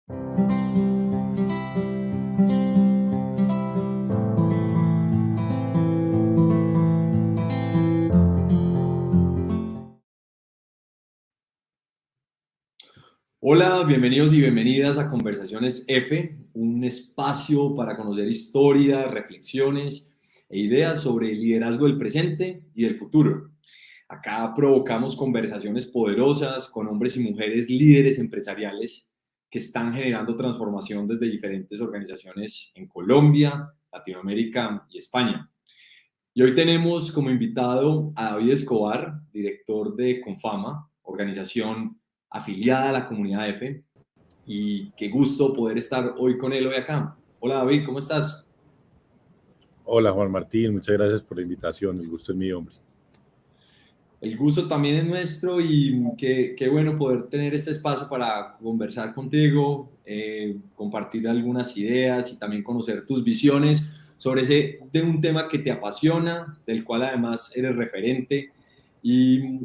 Hola, bienvenidos y bienvenidas a Conversaciones F, un espacio para conocer historias, reflexiones e ideas sobre el liderazgo del presente y del futuro. Acá provocamos conversaciones poderosas con hombres y mujeres líderes empresariales que están generando transformación desde diferentes organizaciones en Colombia, Latinoamérica y España. Y hoy tenemos como invitado a David Escobar, director de Confama, organización afiliada a la comunidad F, y qué gusto poder estar hoy con él hoy acá. Hola David, ¿cómo estás? Hola Juan Martín, muchas gracias por la invitación, el gusto es mío, hombre. El gusto también es nuestro y qué bueno poder tener este espacio para conversar contigo, compartir algunas ideas y también conocer tus visiones sobre de un tema que te apasiona, del cual además eres referente. Y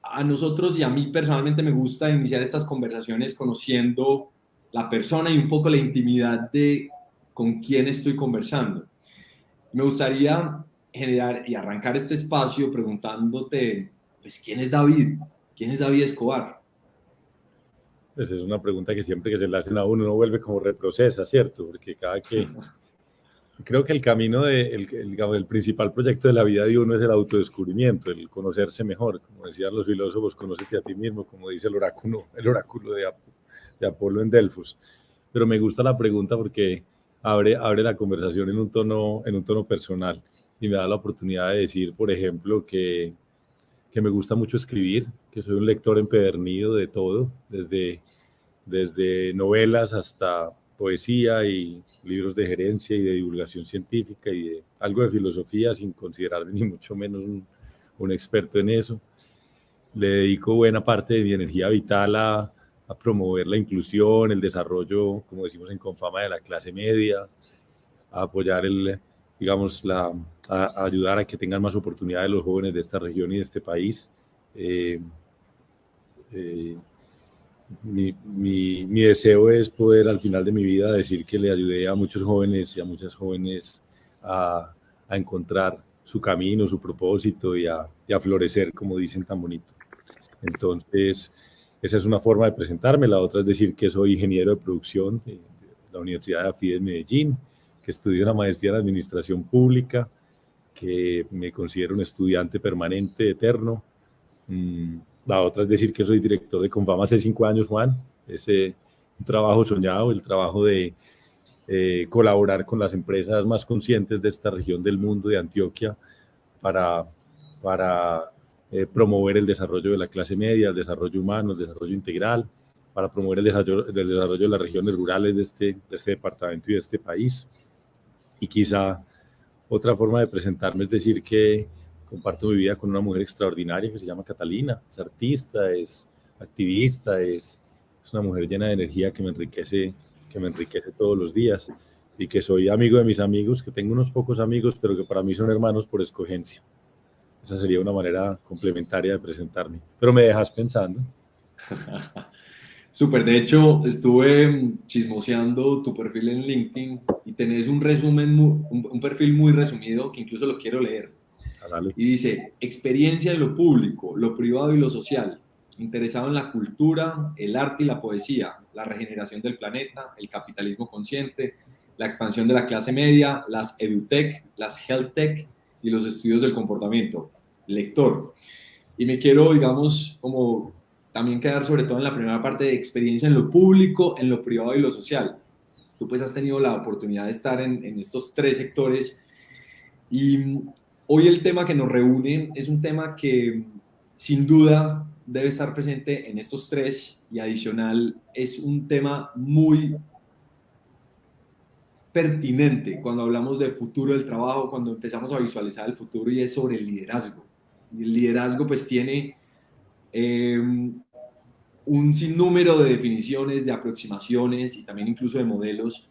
a nosotros y a mí personalmente me gusta iniciar estas conversaciones conociendo la persona y un poco la intimidad de con quién estoy conversando. Me gustaría generar y arrancar este espacio preguntándote, pues, ¿quién es David? ¿Quién es David Escobar? Pues es una pregunta que siempre que se le hacen a uno vuelve como reprocesa, ¿cierto? Porque creo que el camino, digamos, el principal proyecto de la vida de uno es el autodescubrimiento, el conocerse mejor. Como decían los filósofos, conócete a ti mismo, como dice el oráculo de Apolo en Delfos. Pero me gusta la pregunta porque abre la conversación en un tono personal y me da la oportunidad de decir, por ejemplo, que me gusta mucho escribir, que soy un lector empedernido de todo, desde novelas hasta poesía y libros de gerencia y de divulgación científica y de algo de filosofía, sin considerarme ni mucho menos un experto en eso. Le dedico buena parte de mi energía vital a promover la inclusión, el desarrollo, como decimos en Confama, de la clase media, a apoyar a ayudar a que tengan más oportunidades los jóvenes de esta región y de este país. Eh, eh, mi deseo es poder al final de mi vida decir que le ayudé a muchos jóvenes y a muchas jóvenes a encontrar su camino, su propósito y a florecer, como dicen tan bonito. Entonces, esa es una forma de presentarme. La otra es decir que soy ingeniero de producción de la Universidad de AFIDE en Medellín, que estudié una maestría en administración pública, que me considero un estudiante permanente, eterno. La otra es decir que soy director de Confama hace 5 años, Juan. Es un trabajo soñado, el trabajo de colaborar con las empresas más conscientes de esta región del mundo, de Antioquia, para, para promover el desarrollo de la clase media, el desarrollo humano, el desarrollo integral, para promover el desarrollo de las regiones rurales de este departamento y de este país. Y quizá otra forma de presentarme es decir que comparto mi vida con una mujer extraordinaria que se llama Catalina. Es artista, es activista, es una mujer llena de energía que me enriquece todos los días y que soy amigo de mis amigos, que tengo unos pocos amigos, pero que para mí son hermanos por escogencia. Esa sería una manera complementaria de presentarme. Pero me dejas pensando. Súper, de hecho, estuve chismoseando tu perfil en LinkedIn y tenés un resumen, un perfil muy resumido que incluso lo quiero leer. Dale. Y dice, experiencia en lo público, lo privado y lo social, interesado en la cultura, el arte y la poesía, la regeneración del planeta, el capitalismo consciente, la expansión de la clase media, las edutech, las healthtech y los estudios del comportamiento. Lector. Y me quiero, digamos, como también quedar sobre todo en la primera parte de experiencia en lo público, en lo privado y lo social. Tú pues has tenido la oportunidad de estar en estos tres sectores y hoy el tema que nos reúne es un tema que sin duda debe estar presente en estos tres y adicional es un tema muy pertinente cuando hablamos del futuro del trabajo, cuando empezamos a visualizar el futuro y es sobre el liderazgo. Y el liderazgo pues tiene eh, un sinnúmero de definiciones, de aproximaciones y también incluso de modelos.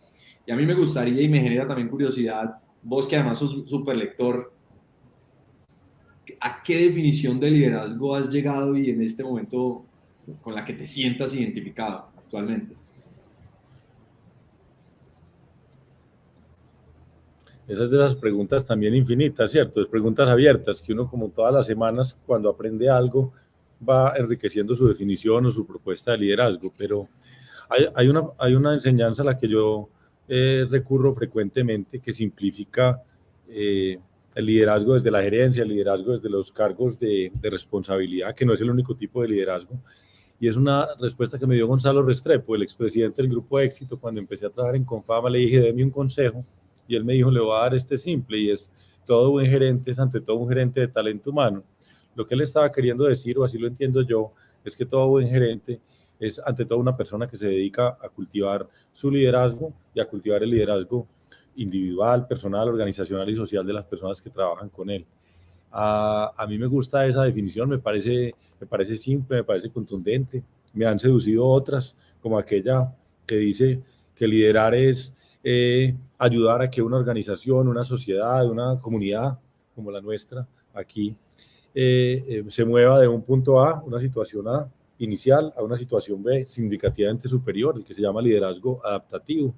Y a mí me gustaría y me genera también curiosidad, vos que además sos súper lector, ¿a qué definición de liderazgo has llegado y en este momento con la que te sientas identificado actualmente? Esas de esas preguntas también infinitas, ¿cierto? Es preguntas abiertas, que uno como todas las semanas cuando aprende algo va enriqueciendo su definición o su propuesta de liderazgo, pero hay una enseñanza a la que yo recurro frecuentemente que simplifica el liderazgo desde la gerencia, el liderazgo desde los cargos de responsabilidad, que no es el único tipo de liderazgo. Y es una respuesta que me dio Gonzalo Restrepo, el expresidente del Grupo Éxito. Cuando empecé a trabajar en Confama, le dije, deme un consejo, y él me dijo, le voy a dar este simple, y es, todo buen gerente es ante todo un gerente de talento humano. Lo que él estaba queriendo decir, o así lo entiendo yo, es que todo buen gerente es ante todo una persona que se dedica a cultivar su liderazgo y a cultivar el liderazgo individual, personal, organizacional y social de las personas que trabajan con él. A mí me gusta esa definición, me parece simple, me parece contundente. Me han seducido otras, como aquella que dice que liderar es ayudar a que una organización, una sociedad, una comunidad como la nuestra aquí se mueva de un punto A, una situación A inicial, a una situación B significativamente superior, el que se llama liderazgo adaptativo.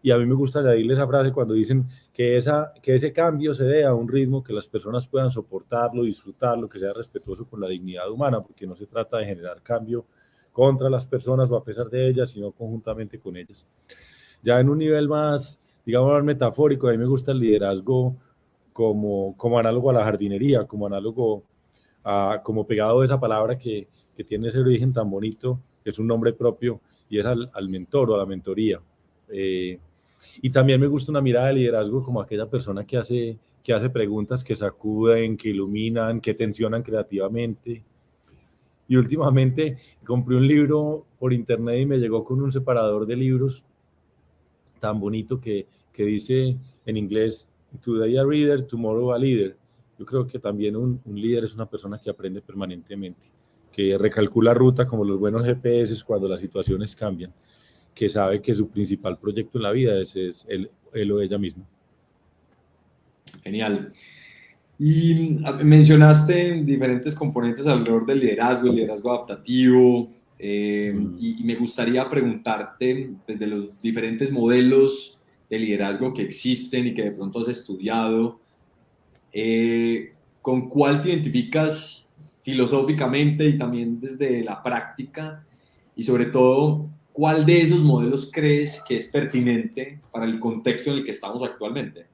Y a mí me gusta añadirle esa frase cuando dicen que ese cambio se dé a un ritmo que las personas puedan soportarlo, disfrutarlo, que sea respetuoso con la dignidad humana, porque no se trata de generar cambio contra las personas o a pesar de ellas, sino conjuntamente con ellas. Ya en un nivel más, digamos, más metafórico, a mí me gusta el liderazgo como análogo a la jardinería, como análogo como pegado a esa palabra que tiene ese origen tan bonito, que es un nombre propio, y es al mentor o a la mentoría. Y también me gusta una mirada de liderazgo como aquella persona que hace preguntas que sacuden, que iluminan, que tensionan creativamente. Y últimamente compré un libro por internet y me llegó con un separador de libros tan bonito que dice en inglés, Today a reader, tomorrow a leader. Yo creo que también un líder es una persona que aprende permanentemente, que recalcula ruta como los buenos GPS cuando las situaciones cambian, que sabe que su principal proyecto en la vida es él o ella misma. Genial. Y mencionaste diferentes componentes alrededor del liderazgo, el liderazgo adaptativo, y me gustaría preguntarte, desde los diferentes modelos de liderazgo que existen y que de pronto has estudiado, ¿con cuál te identificas filosóficamente y también desde la práctica? Y sobre todo, ¿cuál de esos modelos crees que es pertinente para el contexto en el que estamos actualmente?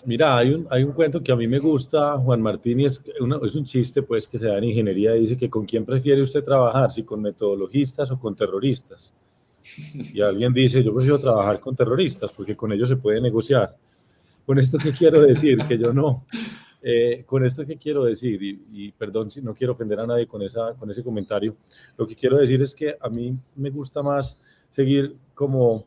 Mira, hay un cuento que a mí me gusta, Juan Martín, y es un chiste pues que se da en ingeniería, dice que con quién prefiere usted trabajar, si con metodologistas o con terroristas. Y alguien dice, yo prefiero trabajar con terroristas porque con ellos se puede negociar. Con esto, ¿qué quiero decir? Que yo no. Con esto, ¿qué quiero decir? Y perdón si no quiero ofender a nadie con ese comentario. Lo que quiero decir es que a mí me gusta más seguir como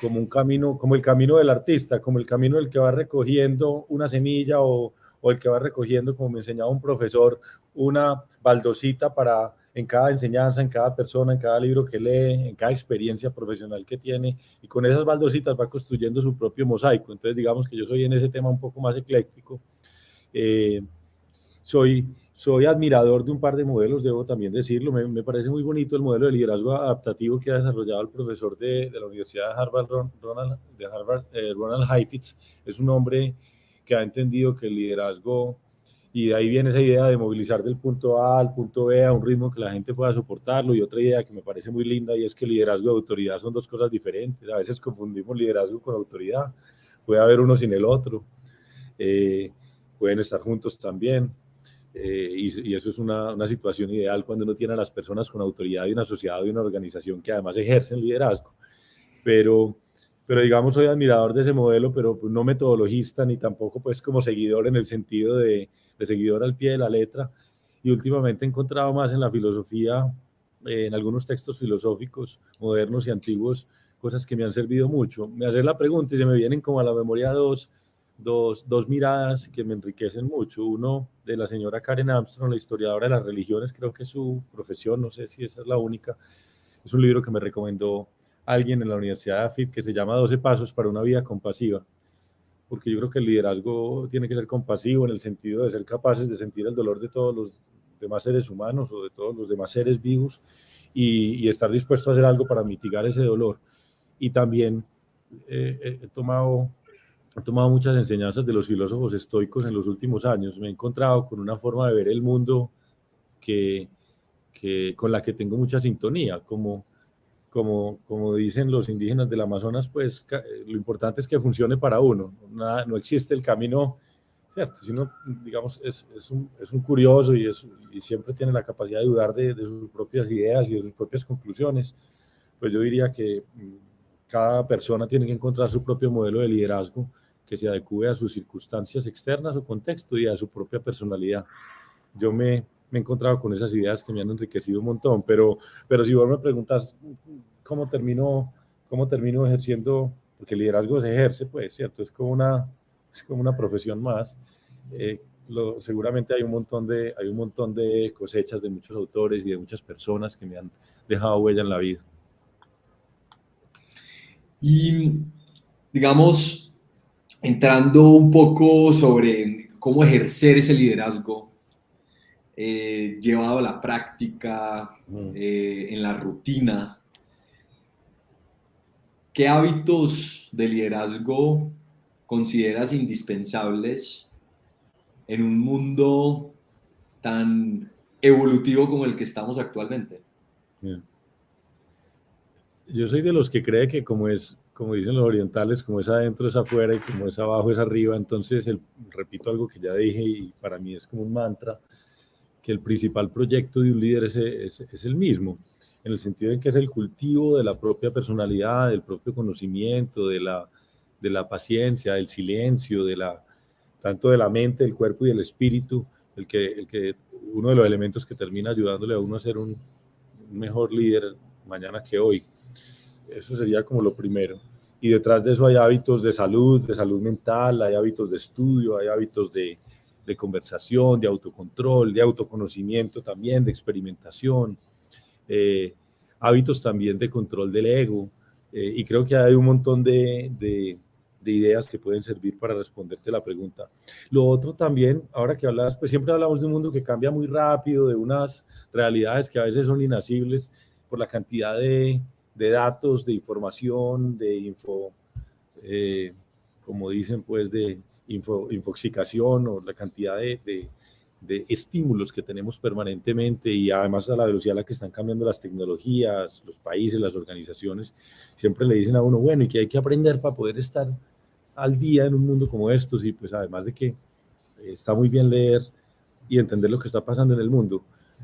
un camino, como el camino del artista, como el camino del que va recogiendo una semilla o el que va recogiendo, como me enseñaba un profesor, una baldosita para en cada enseñanza, en cada persona, en cada libro que lee, en cada experiencia profesional que tiene, y con esas baldositas va construyendo su propio mosaico. Entonces, digamos que yo soy en ese tema un poco más ecléctico. Soy admirador de un par de modelos, debo también decirlo. Me parece muy bonito el modelo de liderazgo adaptativo que ha desarrollado el profesor de la Universidad de Harvard, Ronald Heifetz. Es un hombre que ha entendido que el liderazgo, y de ahí viene esa idea de movilizar del punto A al punto B a un ritmo que la gente pueda soportarlo. Y otra idea que me parece muy linda, y es que liderazgo y autoridad son dos cosas diferentes. A veces confundimos liderazgo con autoridad. Puede haber uno sin el otro. Pueden estar juntos también. Y eso es una situación ideal cuando uno tiene a las personas con autoridad y una sociedad y una organización que además ejercen liderazgo. Pero digamos, soy admirador de ese modelo, pero no metodologista ni tampoco pues como seguidor en el sentido de seguidor al pie de la letra. Y últimamente he encontrado más en la filosofía, en algunos textos filosóficos modernos y antiguos, cosas que me han servido mucho. Me hacer la pregunta y se me vienen como a la memoria dos miradas que me enriquecen mucho. Uno de la señora Karen Armstrong, la historiadora de las religiones, creo que es su profesión, no sé si esa es la única. Es un libro que me recomendó alguien en la Universidad de AFIT que se llama 12 pasos para una vida compasiva, porque yo creo que el liderazgo tiene que ser compasivo en el sentido de ser capaces de sentir el dolor de todos los demás seres humanos o de todos los demás seres vivos y estar dispuesto a hacer algo para mitigar ese dolor. Y también he tomado he tomado muchas enseñanzas de los filósofos estoicos en los últimos años. Me he encontrado con una forma de ver el mundo que, con la que tengo mucha sintonía, como dicen los indígenas del Amazonas, pues lo importante es que funcione para uno. No existe el camino, ¿cierto? Sino, digamos, es un curioso y siempre tiene la capacidad de dudar de sus propias ideas y de sus propias conclusiones. Pues yo diría que cada persona tiene que encontrar su propio modelo de liderazgo que se adecue a sus circunstancias externas o contexto y a su propia personalidad. Yo me he encontrado con esas ideas que me han enriquecido un montón, pero si vos me preguntas cómo termino ejerciendo, porque el liderazgo se ejerce, pues, ¿cierto? Es como una profesión más. Seguramente hay un montón de cosechas de muchos autores y de muchas personas que me han dejado huella en la vida. Y digamos, entrando un poco sobre cómo ejercer ese liderazgo llevado a la práctica, en la rutina, ¿qué hábitos de liderazgo consideras indispensables en un mundo tan evolutivo como el que estamos actualmente? Bien. Yo soy de los que cree que como dicen los orientales, como es adentro es afuera y como es abajo es arriba. Entonces, repito algo que ya dije y para mí es como un mantra, que el principal proyecto de un líder es el mismo, en el sentido de que es el cultivo de la propia personalidad, del propio conocimiento, de la paciencia, del silencio, tanto de la mente, del cuerpo y del espíritu, uno de los elementos que termina ayudándole a uno a ser un mejor líder mañana que hoy. Eso sería como lo primero. Y detrás de eso hay hábitos de salud mental, hay hábitos de estudio, hay hábitos de conversación, de autocontrol, de autoconocimiento también, de experimentación, hábitos también de control del ego. Y creo que hay un montón de ideas que pueden servir para responderte la pregunta. Lo otro también, ahora que hablas, pues siempre hablamos de un mundo que cambia muy rápido, de unas realidades que a veces son inasibles por la cantidad de datos, de información, como dicen, pues de infoxicación o la cantidad de estímulos que tenemos permanentemente y además a la velocidad a la que están cambiando las tecnologías, los países, las organizaciones, siempre le dicen a uno, bueno, y que hay que aprender para poder estar al día en un mundo como estos y pues además de que está muy bien leer y entender lo que está pasando en el mundo.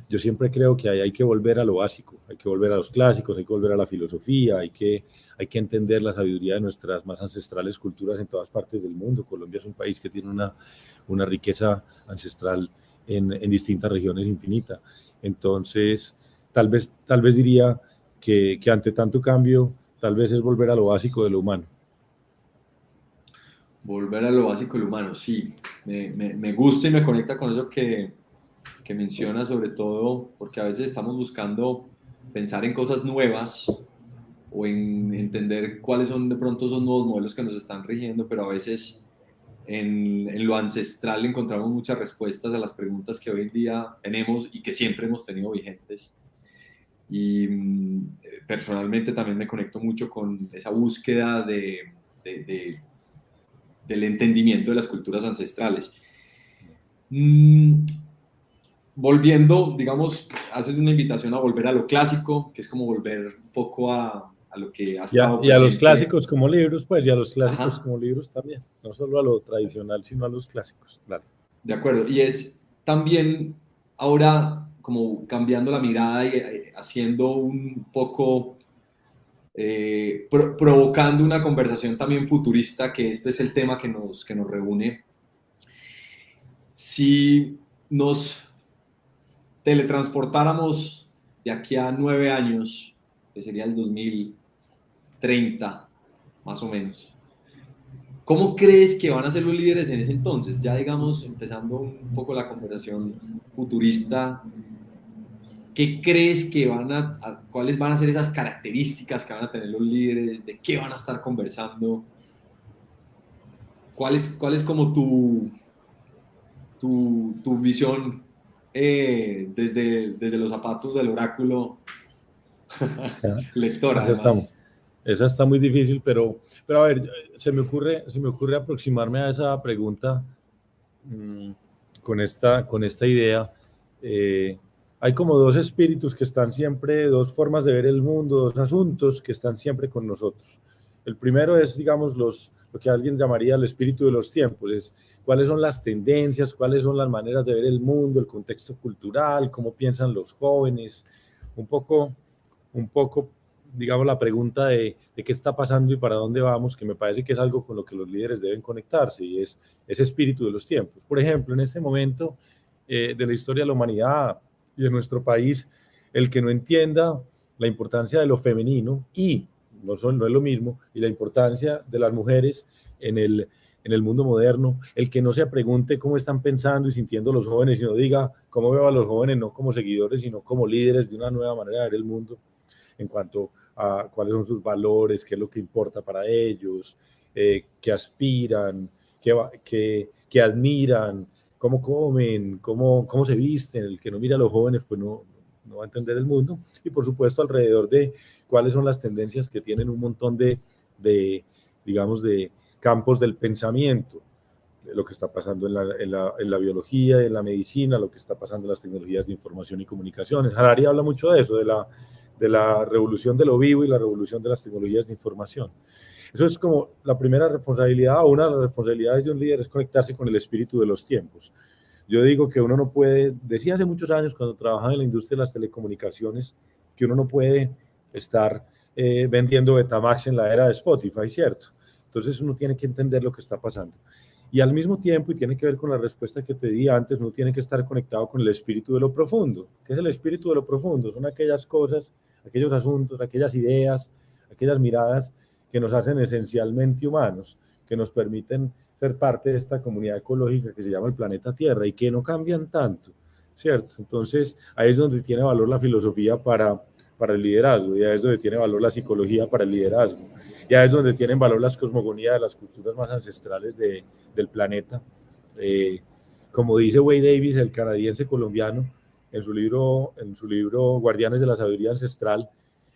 Yo siempre creo que hay que volver a lo básico, hay que volver a los clásicos, hay que volver a la filosofía, hay que entender la sabiduría de nuestras más ancestrales culturas en todas partes del mundo. Colombia es un país que tiene una riqueza ancestral en distintas regiones infinita. Entonces, tal vez diría que ante tanto cambio, tal vez es volver a lo básico de lo humano. Volver a lo básico del humano, sí. Me gusta y me conecta con eso que menciona, sobre todo porque a veces estamos buscando pensar en cosas nuevas o en entender cuáles son de pronto esos nuevos modelos que nos están rigiendo, pero a veces en lo ancestral encontramos muchas respuestas a las preguntas que hoy en día tenemos y que siempre hemos tenido vigentes. Y personalmente también me conecto mucho con esa búsqueda del entendimiento de las culturas ancestrales. Volviendo, digamos, haces una invitación a volver a lo clásico, que es como volver un poco a lo que ha estado Y a los presente. clásicos como libros, pues, y a los clásicos Ajá. como libros también, no solo a lo tradicional, sino a los clásicos, claro. De acuerdo, y es también ahora como cambiando la mirada y haciendo un poco, provocando una conversación también futurista, que este es el tema que nos reúne. Si nos teletransportáramos de aquí a 9 años, que sería el 2030, más o menos, ¿cómo crees que van a ser los líderes en ese entonces? Ya digamos, empezando un poco la conversación futurista, ¿qué crees que cuáles van a ser esas características que van a tener los líderes? ¿De qué van a estar conversando? ¿Cuál es como tu visión desde los zapatos del oráculo lector, Para eso estamos. además? Esa está muy difícil, pero a ver, se me ocurre aproximarme a esa pregunta mmm, con esta idea. Eh, Hay como dos espíritus que están siempre, dos formas de ver el mundo, dos asuntos que están siempre con nosotros. El primero es, digamos, lo que alguien llamaría el espíritu de los tiempos, es cuáles son las tendencias, cuáles son las maneras de ver el mundo, el contexto cultural, cómo piensan los jóvenes, un poco, un poco, digamos, la pregunta de qué está pasando y para dónde vamos, que me parece que es algo con lo que los líderes deben conectarse, y es ese espíritu de los tiempos. Por ejemplo, en este momento de la historia de la humanidad y de nuestro país, el que no entienda la importancia de lo femenino y no es lo mismo, y la importancia de las mujeres en el mundo moderno, el que no se pregunte cómo están pensando y sintiendo los jóvenes, sino diga cómo veo a los jóvenes no como seguidores, sino como líderes de una nueva manera de ver el mundo en cuanto a cuáles son sus valores, qué es lo que importa para ellos, qué aspiran, qué admiran, cómo comen, cómo se visten. El que no mira a los jóvenes pues no va a entender el mundo. Y por supuesto alrededor de cuáles son las tendencias que tienen un montón digamos, de campos del pensamiento, lo que está pasando en la biología, en la medicina, lo que está pasando en las tecnologías de información y comunicaciones. Harari habla mucho de eso, de la revolución de lo vivo y la revolución de las tecnologías de información. Eso es como la primera responsabilidad, o una de las responsabilidades de un líder, es conectarse con el espíritu de los tiempos. Yo digo que uno no puede, decía hace muchos años cuando trabajaba en la industria de las telecomunicaciones, que uno no puede estar vendiendo Betamax en la era de Spotify, ¿cierto? Entonces uno tiene que entender lo que está pasando. Y al mismo tiempo, y tiene que ver con la respuesta que te di antes, uno tiene que estar conectado con el espíritu de lo profundo. ¿Qué es el espíritu de lo profundo? Son aquellas cosas, aquellos asuntos, aquellas ideas, aquellas miradas que nos hacen esencialmente humanos, que nos permiten ser parte de esta comunidad ecológica que se llama el planeta Tierra y que no cambian tanto, ¿cierto? Entonces, ahí es donde tiene valor la filosofía para el liderazgo, y ahí es donde tiene valor la psicología para el liderazgo, y ahí es donde tienen valor las cosmogonías de las culturas más ancestrales del planeta. Eh, Como dice Wade Davis, el canadiense colombiano, en su libro Guardianes de la Sabiduría Ancestral,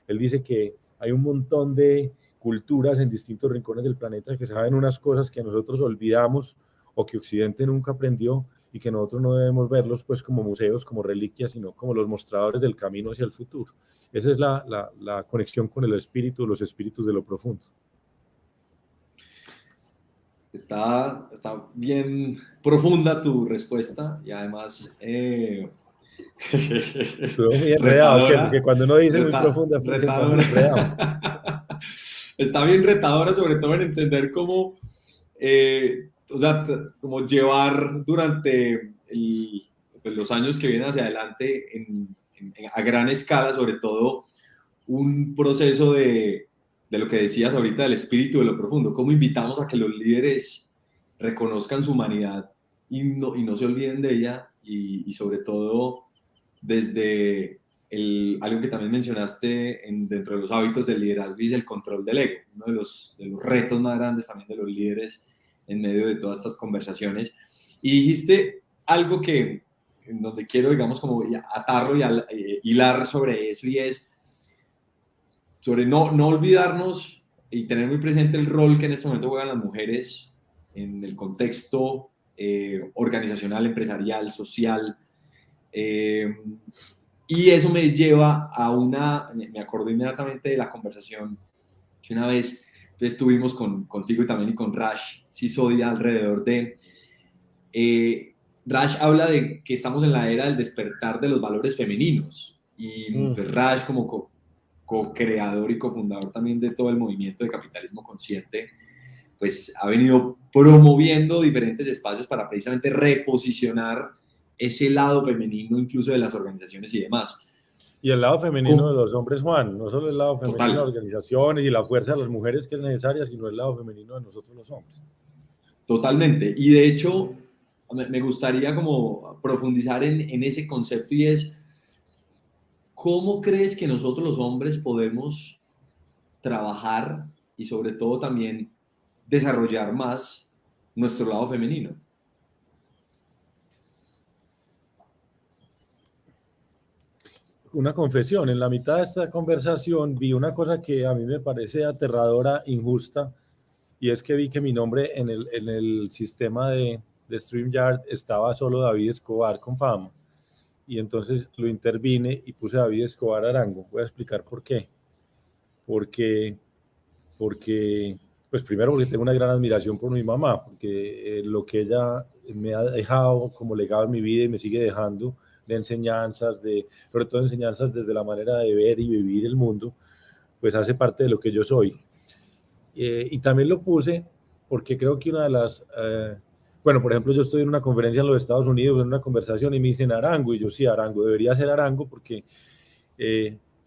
él dice que hay un montón de culturas en distintos rincones del planeta que saben unas cosas que nosotros olvidamos o que Occidente nunca aprendió, y que nosotros no debemos verlos pues como museos, como reliquias, sino como los mostradores del camino hacia el futuro. Esa es la conexión con el espíritu, los espíritus de lo profundo. Está bien profunda tu respuesta y además Estuvo muy enredado, ¿qué? Porque retadora, cuando uno dice muy profunda es porque está muy retadora. enredado. Está bien retadora, sobre todo en entender cómo, o sea, como llevar durante pues, los años que vienen hacia adelante a gran escala, sobre todo, un proceso de lo que decías ahorita del espíritu de lo profundo. Cómo invitamos a que los líderes reconozcan su humanidad y no se olviden de ella, y sobre todo desde algo que también mencionaste dentro de los hábitos del liderazgo, y es el control del ego, uno de los retos más grandes también de los líderes en medio de todas estas conversaciones. Y dijiste algo en donde quiero, digamos, como atarlo y hilar sobre eso, y es sobre no olvidarnos y tener muy presente el rol que en este momento juegan las mujeres en el contexto organizacional, empresarial, social. Y eso me lleva me acordé inmediatamente de la conversación que una vez pues, tuvimos contigo y también y con Rash Sisodia alrededor de... Rash habla de que estamos en la era del despertar de los valores femeninos, y pues, Rash como co-creador y cofundador también de todo el movimiento de capitalismo consciente, pues ha venido promoviendo diferentes espacios para precisamente reposicionar ese lado femenino incluso de las organizaciones y demás. Y el lado femenino de los hombres, Juan, no solo el lado femenino de las Total, organizaciones y la fuerza de las mujeres que es necesaria, sino el lado femenino de nosotros los hombres. totalmente. Y de hecho, me gustaría como profundizar en ese concepto, y es, ¿cómo crees que nosotros los hombres podemos trabajar y sobre todo también desarrollar más nuestro lado femenino? una confesión. En la mitad de esta conversación vi una cosa que a mí me parece aterradora, injusta, y es que vi que mi nombre en el sistema de StreamYard estaba solo David Escobar con fama. Y entonces lo intervine y puse David Escobar Arango. Voy a explicar por qué. Porque, pues primero porque tengo una gran admiración por mi mamá, porque lo que ella me ha dejado como legado en mi vida y me sigue dejando de enseñanzas, sobre todo enseñanzas desde la manera de ver y vivir el mundo, pues hace parte de lo que yo soy. Y también lo puse porque creo que una de las... bueno, por ejemplo, yo estoy en una conferencia en los Estados Unidos, en una conversación, y me dicen Arango, y yo sí, Arango, debería ser Arango porque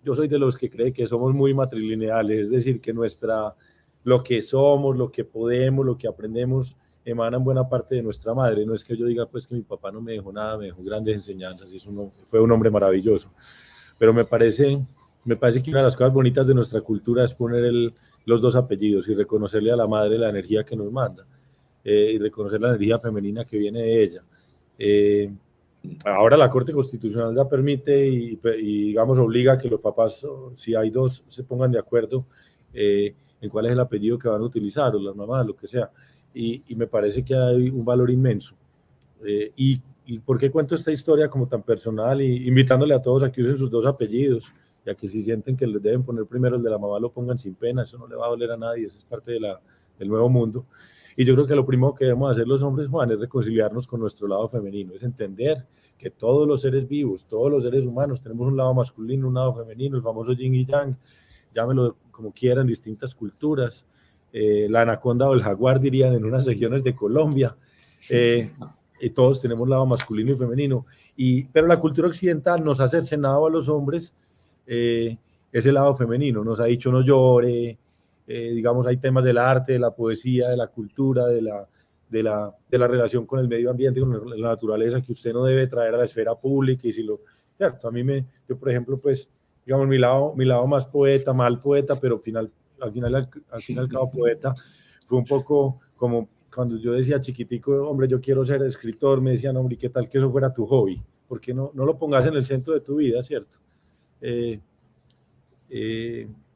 yo soy de los que cree que somos muy matrilineales, es decir, que lo que somos, lo que podemos, lo que aprendemos, emana en buena parte de nuestra madre. No es que yo diga pues que mi papá no me dejó nada, me dejó grandes enseñanzas, y fue un hombre maravilloso, pero me parece que una de las cosas bonitas de nuestra cultura es poner los dos apellidos y reconocerle a la madre la energía que nos manda, y reconocer la energía femenina que viene de ella. Ahora la Corte Constitucional ya permite y digamos obliga a que los papás, si hay dos, se pongan de acuerdo en cuál es el apellido que van a utilizar, o las mamás, lo que sea, y me parece que hay un valor inmenso. ¿Y por qué cuento esta historia como tan personal? Y invitándole a todos a que usen sus dos apellidos, y a que si sienten que les deben poner primero el de la mamá, lo pongan sin pena, eso no le va a doler a nadie, eso es parte del nuevo mundo. Y yo creo que lo primero que debemos hacer los hombres, Juan, es reconciliarnos con nuestro lado femenino, es entender que todos los seres vivos, todos los seres humanos, tenemos un lado masculino, un lado femenino, el famoso yin y yang, llámelo como quieran, distintas culturas, la anaconda o el jaguar dirían en unas regiones de Colombia, y todos tenemos lado masculino y femenino, pero la cultura occidental nos ha cercenado a los hombres ese lado femenino, nos ha dicho no llore, digamos, hay temas del arte, de la poesía, de la cultura, de la relación con el medio ambiente, con la naturaleza, que usted no debe traer a la esfera pública. Y cierto, yo por ejemplo, pues, digamos, mi lado más poeta, mal poeta, pero al fin y al cabo poeta, fue un poco como cuando yo decía chiquitico, hombre, yo quiero ser escritor, me decían, hombre, ¿qué tal que eso fuera tu hobby? ¿Por qué no lo pongas en el centro de tu vida, cierto?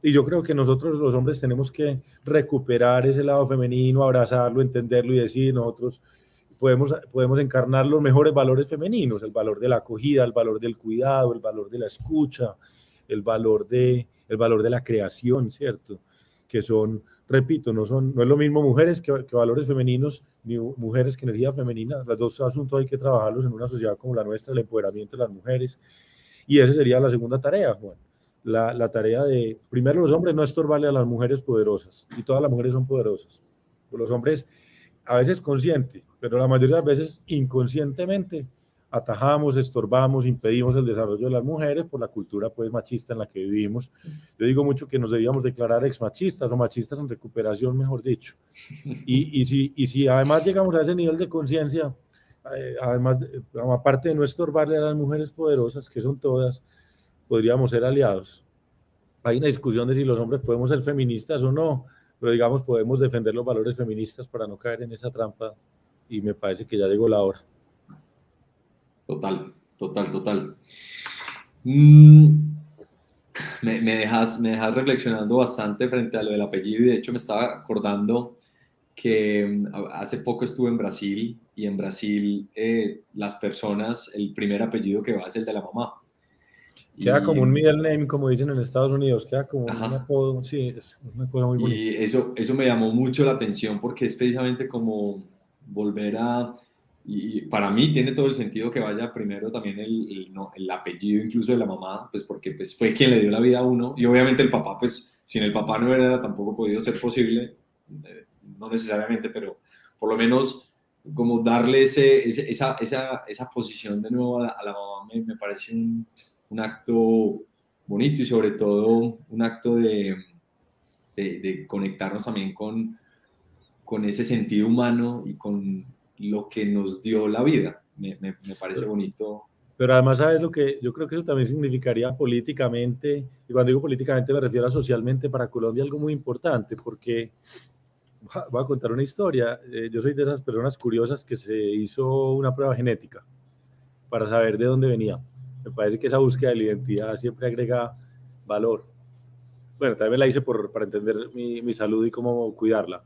Y yo creo que nosotros los hombres tenemos que recuperar ese lado femenino, abrazarlo, entenderlo y decir, nosotros podemos encarnar los mejores valores femeninos, el valor de la acogida, el valor del cuidado, el valor de la escucha, el valor de la creación, ¿cierto? Que son, repito, no es lo mismo mujeres que valores femeninos, ni mujeres que energía femenina. Los dos asuntos hay que trabajarlos en una sociedad como la nuestra, el empoderamiento de las mujeres. Y esa sería la segunda tarea, Juan. La tarea de, primero, los hombres no estorbarle a las mujeres poderosas, y todas las mujeres son poderosas. Los hombres, a veces consciente, pero la mayoría de las veces inconscientemente, atajamos, estorbamos, impedimos el desarrollo de las mujeres por la cultura pues machista en la que vivimos. Yo digo mucho que nos debíamos declarar exmachistas o machistas en recuperación, mejor dicho. Y si además llegamos a ese nivel de conciencia, además, aparte de no estorbarle a las mujeres poderosas, que son todas, podríamos ser aliados. Hay una discusión de si los hombres podemos ser feministas o no, pero digamos podemos defender los valores feministas para no caer en esa trampa, y me parece que ya llegó la hora. Total. Me dejas reflexionando bastante frente a lo del apellido, y de hecho me estaba acordando que hace poco estuve en Brasil, y en Brasil las personas, el primer apellido que va es el de la mamá. Queda como un middle name, como dicen en Estados Unidos, queda como un apodo, sí, es una cosa muy bonita. Y eso me llamó mucho la atención, porque es precisamente como volver y para mí tiene todo el sentido que vaya primero también el apellido incluso de la mamá, pues porque pues fue quien le dio la vida a uno, y obviamente el papá, pues sin el papá no hubiera tampoco podido ser posible, no necesariamente, pero por lo menos como darle esa posición de nuevo a la mamá me parece un acto bonito, y sobre todo un acto de conectarnos también con ese sentido humano y con lo que nos dio la vida. Me parece bonito. Pero además, ¿sabes lo que yo creo que eso también significaría políticamente? Y cuando digo políticamente me refiero a socialmente, para Colombia algo muy importante, porque voy a contar una historia. Yo soy de esas personas curiosas que se hizo una prueba genética para saber de dónde venía. Me parece que esa búsqueda de la identidad siempre agrega valor. Bueno, también la hice para entender mi salud y cómo cuidarla.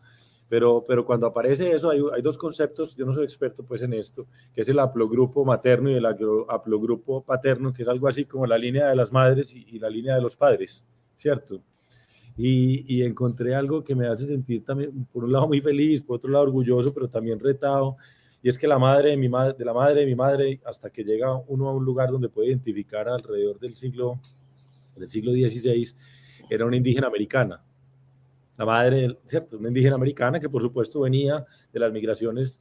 Pero cuando aparece eso, hay dos conceptos, yo no soy experto pues en esto, que es el haplogrupo materno y el haplogrupo paterno, que es algo así como la línea de las madres y la línea de los padres, ¿cierto? Y encontré algo que me hace sentir también, por un lado muy feliz, por otro lado orgulloso, pero también retado, y es que la madre de la madre de mi madre, hasta que llega uno a un lugar donde puede identificar alrededor del siglo XVI, era una indígena americana. La madre, ¿cierto? Una indígena americana que por supuesto venía de las migraciones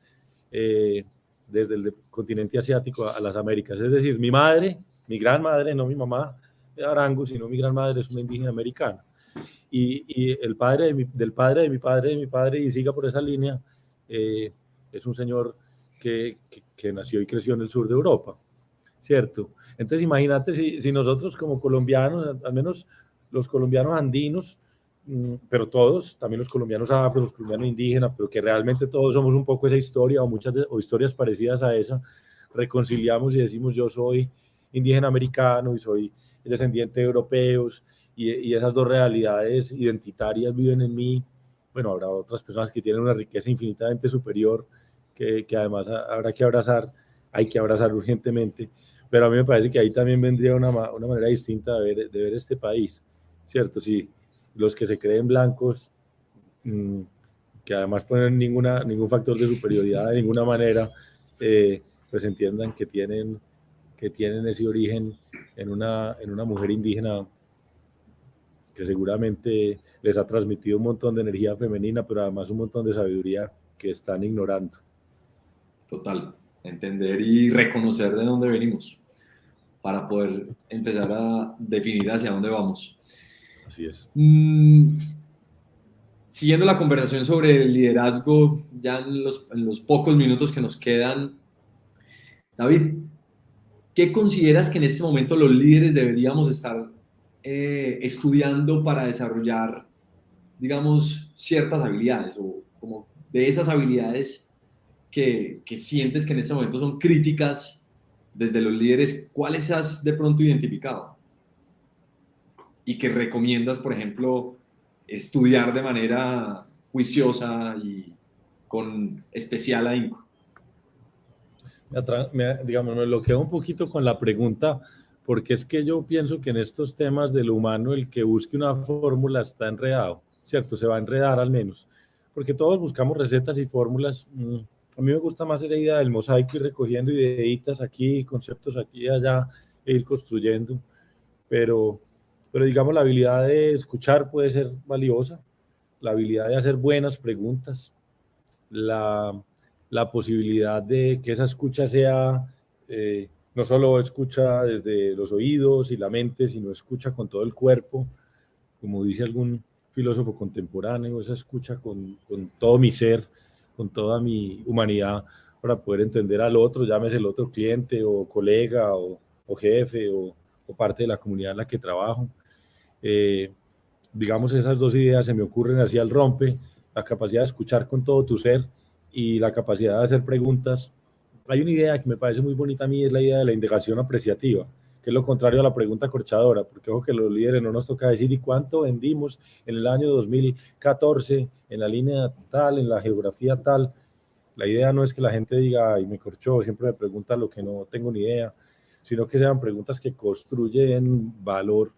desde el continente asiático a las Américas. Es decir, mi madre, mi gran madre, no mi mamá de Arango, sino mi gran madre es una indígena americana. Y el padre del padre de mi padre, y siga por esa línea, es un señor que nació y creció en el sur de Europa, ¿cierto? Entonces imagínate si nosotros como colombianos, al menos los colombianos andinos, pero todos, también los colombianos afro, los colombianos indígenas, pero que realmente todos somos un poco esa historia o historias parecidas a esa, reconciliamos y decimos yo soy indígena americano y soy descendiente de europeos, y esas dos realidades identitarias viven en mí. Bueno, habrá otras personas que tienen una riqueza infinitamente superior que además habrá que abrazar, hay que abrazar urgentemente, pero a mí me parece que ahí también vendría una manera distinta de ver este país, ¿cierto? Si los que se creen blancos, que además ponen ningún factor de superioridad de ninguna manera, pues entiendan que tienen ese origen en una mujer indígena que seguramente les ha transmitido un montón de energía femenina, pero además un montón de sabiduría que están ignorando. Total, entender y reconocer de dónde venimos para poder empezar a definir hacia dónde vamos. Así es. Siguiendo la conversación sobre el liderazgo, ya en los pocos minutos que nos quedan, David, ¿qué consideras que en este momento los líderes deberíamos estar estudiando para desarrollar, digamos, ciertas habilidades o como de esas habilidades que sientes que en este momento son críticas desde los líderes? ¿Cuáles has de pronto identificado? Y que recomiendas, por ejemplo, estudiar de manera juiciosa y con especial ahínco. Digamos, me bloqueo un poquito con la pregunta, porque es que yo pienso que en estos temas de lo humano, el que busque una fórmula está enredado, ¿cierto? Se va a enredar al menos, porque todos buscamos recetas y fórmulas. A mí me gusta más esa idea del mosaico, ir recogiendo ideitas aquí, conceptos aquí y allá, e ir construyendo, pero digamos, la habilidad de escuchar puede ser valiosa, la habilidad de hacer buenas preguntas, la posibilidad de que esa escucha sea no solo escucha desde los oídos y la mente, sino escucha con todo el cuerpo, como dice algún filósofo contemporáneo, esa escucha con todo mi ser, con toda mi humanidad, para poder entender al otro, llámese el otro cliente o colega o jefe o parte de la comunidad en la que trabajo. Digamos, esas dos ideas se me ocurren así al rompe, la capacidad de escuchar con todo tu ser y la capacidad de hacer preguntas. Hay una idea que me parece muy bonita a mí, es la idea de la indagación apreciativa, que es lo contrario a la pregunta corchadora, porque ojo que los líderes no nos toca decir ¿y cuánto vendimos en el año 2014 en la línea tal, en la geografía tal? La idea no es que la gente diga, ay, me corchó, siempre me pregunta lo que no tengo ni idea, sino que sean preguntas que construyen valor,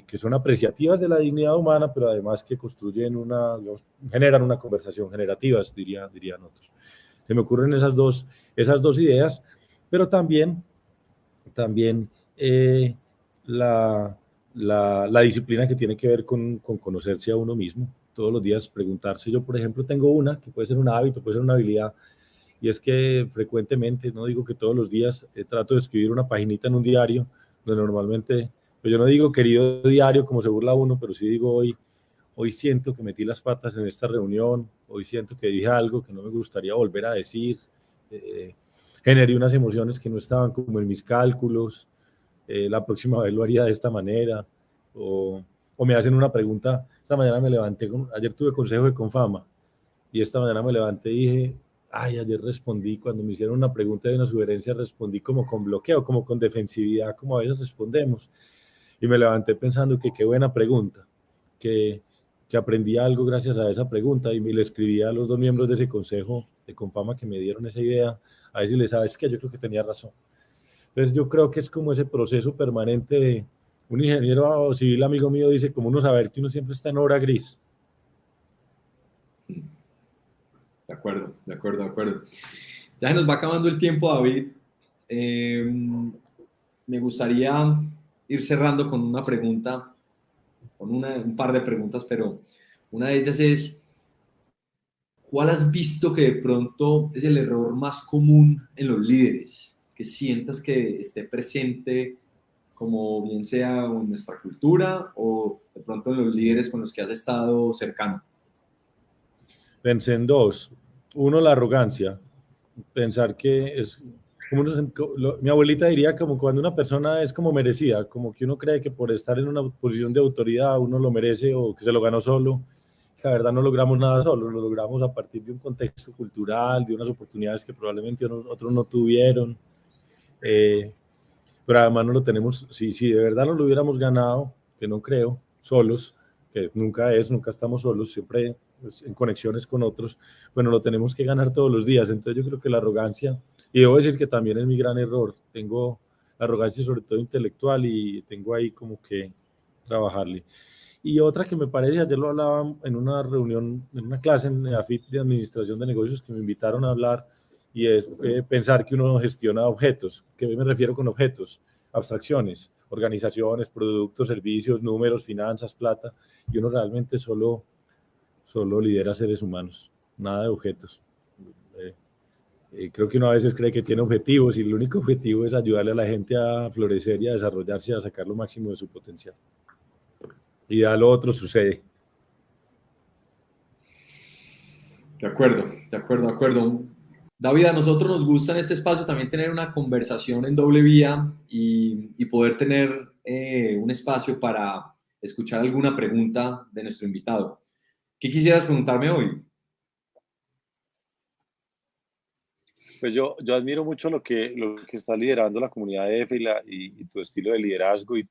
que son apreciativas de la dignidad humana, pero además que construyen digamos, generan una conversación generativa, dirían otros. Se me ocurren esas dos ideas, pero también la disciplina que tiene que ver con conocerse a uno mismo. Todos los días preguntarse. Yo, por ejemplo, tengo una que puede ser un hábito, puede ser una habilidad, y es que frecuentemente, no digo que todos los días, trato de escribir una paginita en un diario, donde normalmente, pues yo no digo querido diario como se burla uno, pero sí digo hoy siento que metí las patas en esta reunión, hoy siento que dije algo que no me gustaría volver a decir, generé unas emociones que no estaban como en mis cálculos, la próxima vez lo haría de esta manera, o me hacen una pregunta. Esta mañana me levanté, ayer tuve consejo de Confama, y esta mañana me levanté y dije, Ay, ayer respondí, cuando me hicieron una pregunta y una sugerencia, respondí como con bloqueo, como con defensividad, como a veces respondemos. Y me levanté pensando que qué buena pregunta, que, que aprendí algo gracias a esa pregunta y me le escribí a los dos miembros de ese consejo de Confama que me dieron esa idea, a ver si les sabes que yo creo que tenía razón. Entonces yo creo que es como ese proceso permanente de un ingeniero civil amigo mío dice, como uno saber que uno siempre está en hora gris. De acuerdo, de acuerdo, de acuerdo. Ya se nos va acabando el tiempo, David. Me gustaría ir cerrando con una pregunta, con un par de preguntas, pero una de ellas es, ¿cuál has visto que de pronto es el error más común en los líderes? Que sientas que esté presente, como bien sea en nuestra cultura o de pronto en los líderes con los que has estado cercano. Pensé en dos. Uno, la arrogancia. Pensar que es como mi abuelita diría como cuando una persona es como merecida, como que uno cree que por estar en una posición de autoridad uno lo merece o que se lo ganó solo. La verdad no logramos nada solo, lo logramos a partir de un contexto cultural, de unas oportunidades que probablemente otros no tuvieron. Pero además no lo tenemos, si de verdad no lo hubiéramos ganado, que no creo, solos, que nunca estamos solos, siempre pues, en conexiones con otros, bueno, lo tenemos que ganar todos los días. Entonces yo creo que la arrogancia, y debo decir que también es mi gran error, tengo la arrogancia sobre todo intelectual y tengo ahí como que trabajarle. Y otra que me parece, ayer lo hablaba en una reunión, en una clase en AFIT de Administración de Negocios que me invitaron a hablar, y es pensar que uno gestiona objetos. ¿Qué me refiero con objetos? Abstracciones, organizaciones, productos, servicios, números, finanzas, plata, y uno realmente solo lidera seres humanos, nada de objetos. Creo que uno a veces cree que tiene objetivos y el único objetivo es ayudarle a la gente a florecer y a desarrollarse y a sacar lo máximo de su potencial. Y a lo otro sucede. De acuerdo, de acuerdo, de acuerdo. David, a nosotros nos gusta en este espacio también tener una conversación en doble vía y poder tener un espacio para escuchar alguna pregunta de nuestro invitado. ¿Qué quisieras preguntarme hoy? Pues yo admiro mucho lo que está liderando la comunidad de EFE y tu estilo de liderazgo y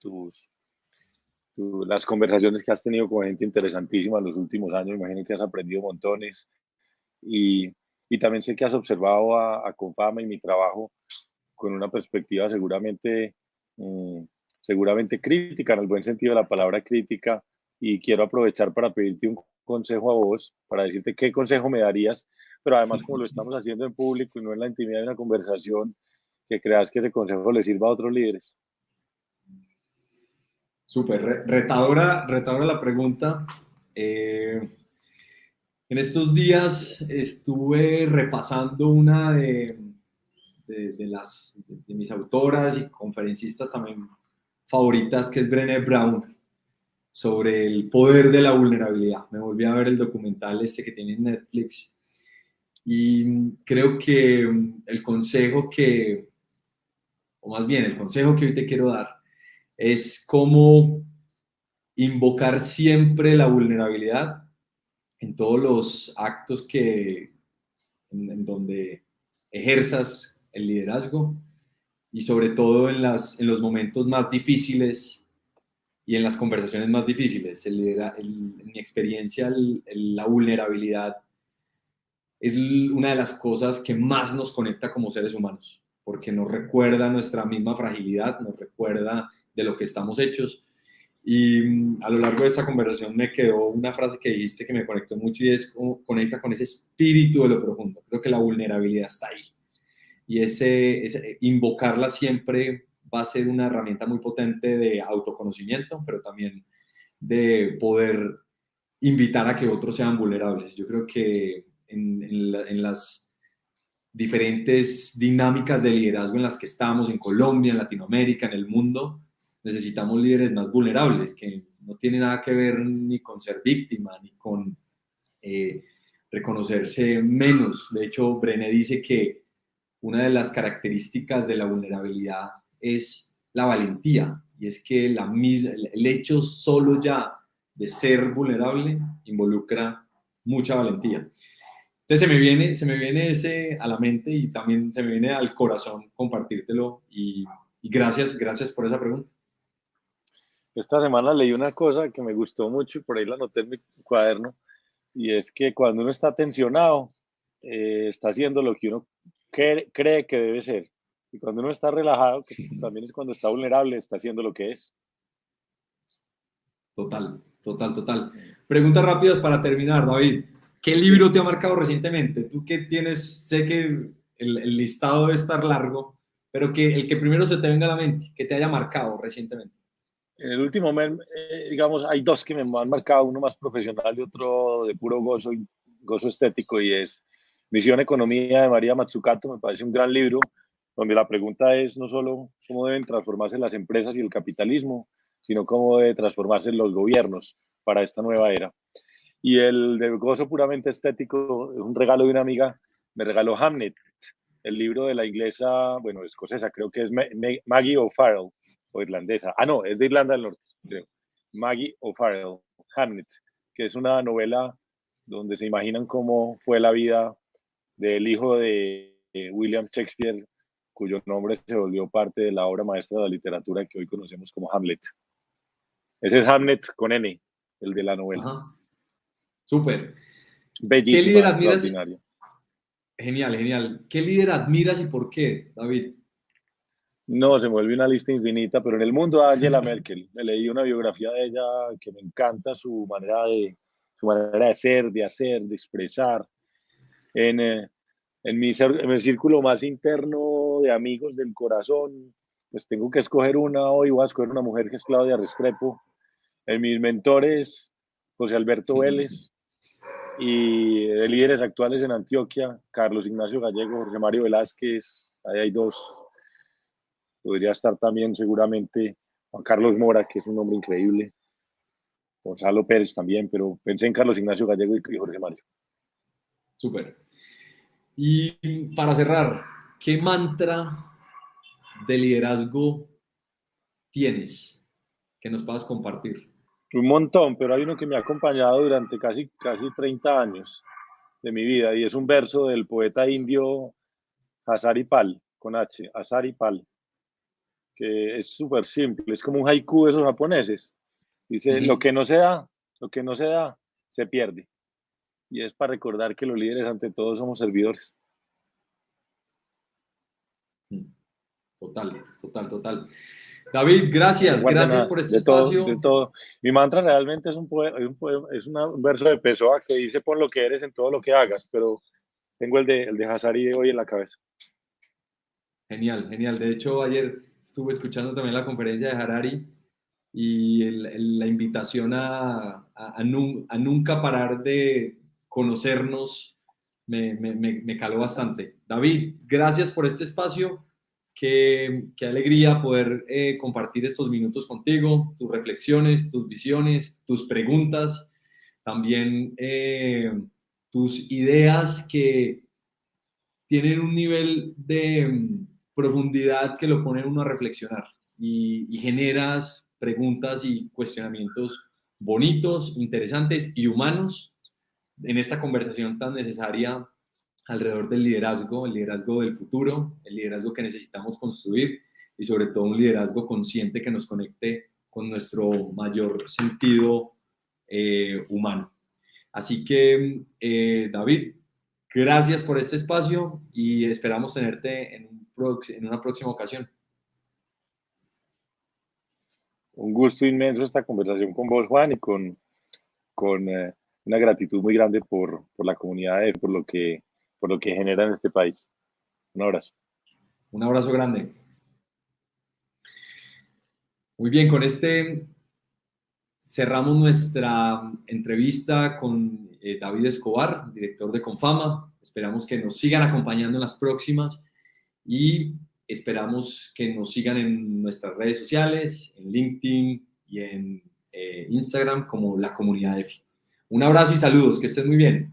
las conversaciones que has tenido con gente interesantísima en los últimos años. Imagino que has aprendido montones y, y también sé que has observado a Confama y mi trabajo con una perspectiva seguramente crítica, en el buen sentido de la palabra crítica, y quiero aprovechar para pedirte un consejo a vos, para decirte qué consejo me darías, pero además como lo estamos haciendo en público y no en la intimidad de una conversación, que creas que ese consejo le sirva a otros líderes. Súper, retadora la pregunta. En estos días estuve repasando una de mis autoras y conferencistas también favoritas, que es Brené Brown, sobre el poder de la vulnerabilidad. Me volví a ver el documental este que tiene en Netflix y creo que el consejo o más bien el consejo que hoy te quiero dar es cómo invocar siempre la vulnerabilidad en todos los actos en donde ejerzas el liderazgo y sobre todo en los momentos más difíciles y en las conversaciones más difíciles. En mi experiencia, la vulnerabilidad es una de las cosas que más nos conecta como seres humanos, porque nos recuerda nuestra misma fragilidad, nos recuerda de lo que estamos hechos. Y a lo largo de esta conversación me quedó una frase que dijiste que me conectó mucho y es conecta con ese espíritu de lo profundo. Creo que la vulnerabilidad está ahí. Y invocarla siempre va a ser una herramienta muy potente de autoconocimiento, pero también de poder invitar a que otros sean vulnerables. Yo creo que en las diferentes dinámicas de liderazgo en las que estamos, en Colombia, en Latinoamérica, en el mundo, necesitamos líderes más vulnerables, que no tienen nada que ver ni con ser víctima, ni con reconocerse menos. De hecho, Brené dice que una de las características de la vulnerabilidad es la valentía, y es que el hecho solo ya de ser vulnerable involucra mucha valentía. Entonces se me viene ese a la mente y también se me viene al corazón compartírtelo y gracias por esa pregunta. Esta semana leí una cosa que me gustó mucho y por ahí la anoté en mi cuaderno, y es que cuando uno está tensionado, está haciendo lo que uno cree que debe ser. Y cuando uno está relajado, que también es cuando está vulnerable, está haciendo lo que es. Total. Preguntas rápidas para terminar, David. ¿Qué libro te ha marcado recientemente? Tú que tienes, sé que el listado debe estar largo, pero que el que primero se te venga a la mente, que te haya marcado recientemente. En el último mes, digamos, hay dos que me han marcado, uno más profesional y otro de puro gozo, gozo estético, y es Misión Economía de María Mazzucato. Me parece un gran libro, donde la pregunta es no solo cómo deben transformarse las empresas y el capitalismo, sino cómo deben transformarse los gobiernos para esta nueva era. Y el de gozo puramente estético es un regalo de una amiga, me regaló Hamnet, el libro de la inglesa, bueno, escocesa, creo que es Maggie O'Farrell, o irlandesa. Ah, no, es de Irlanda del Norte, creo. Maggie O'Farrell, Hamnet, que es una novela donde se imaginan cómo fue la vida del hijo de William Shakespeare, cuyo nombre se volvió parte de la obra maestra de la literatura que hoy conocemos como Hamlet. Ese es Hamlet con N, el de la novela. Ajá. Súper. ¿Qué Bellísima, líder admiras? extraordinaria. Genial. ¿Qué líder admiras y por qué, David? No, se me vuelve una lista infinita, pero en el mundo Angela Merkel. Me leí una biografía de ella que me encanta su manera de ser, de hacer, de expresar. En, en mi círculo más interno de amigos del corazón, pues tengo que escoger una hoy. Voy a escoger una mujer que es Claudia Restrepo. En mis mentores, José Alberto Vélez. Y de líderes actuales en Antioquia, Carlos Ignacio Gallego, Jorge Mario Velázquez. Ahí hay dos. Podría estar también seguramente Juan Carlos Mora, que es un hombre increíble. Gonzalo Pérez también, pero pensé en Carlos Ignacio Gallego y Jorge Mario. Súper. Y para cerrar, ¿qué mantra de liderazgo tienes que nos puedas compartir? Un montón, pero hay uno que me ha acompañado durante casi 30 años de mi vida, y es un verso del poeta indio Hazaripal, con H, Hazaripal, que es súper simple, es como un haiku de esos japoneses. Dice, lo que no se da, se pierde. Y es para recordar que los líderes ante todo somos servidores. Total. David, gracias por este De espacio. todo. Mi mantra realmente es un verso de Pessoa que dice: pon lo que eres en todo lo que hagas, pero tengo el de Hazari hoy en la cabeza. Genial. De hecho, ayer estuve escuchando también la conferencia de Harari y la invitación a nunca parar de conocernos me caló bastante. David, gracias por este espacio. Qué alegría poder compartir estos minutos contigo, tus reflexiones, tus visiones, tus preguntas, también tus ideas que tienen un nivel de profundidad que lo ponen uno a reflexionar y generas preguntas y cuestionamientos bonitos, interesantes y humanos en esta conversación tan necesaria alrededor del liderazgo, el liderazgo del futuro, el liderazgo que necesitamos construir y sobre todo un liderazgo consciente que nos conecte con nuestro mayor sentido humano. Así que, David, gracias por este espacio y esperamos tenerte en una próxima ocasión. Un gusto inmenso esta conversación con vos, Juan, y con una gratitud muy grande por la comunidad, por lo que genera en este país. Un abrazo. Un abrazo grande. Muy bien, con este cerramos nuestra entrevista con David Escobar, director de Confama. Esperamos que nos sigan acompañando en las próximas y esperamos que nos sigan en nuestras redes sociales, en LinkedIn y en Instagram como La Comunidad EFI. Un abrazo y saludos, que estén muy bien.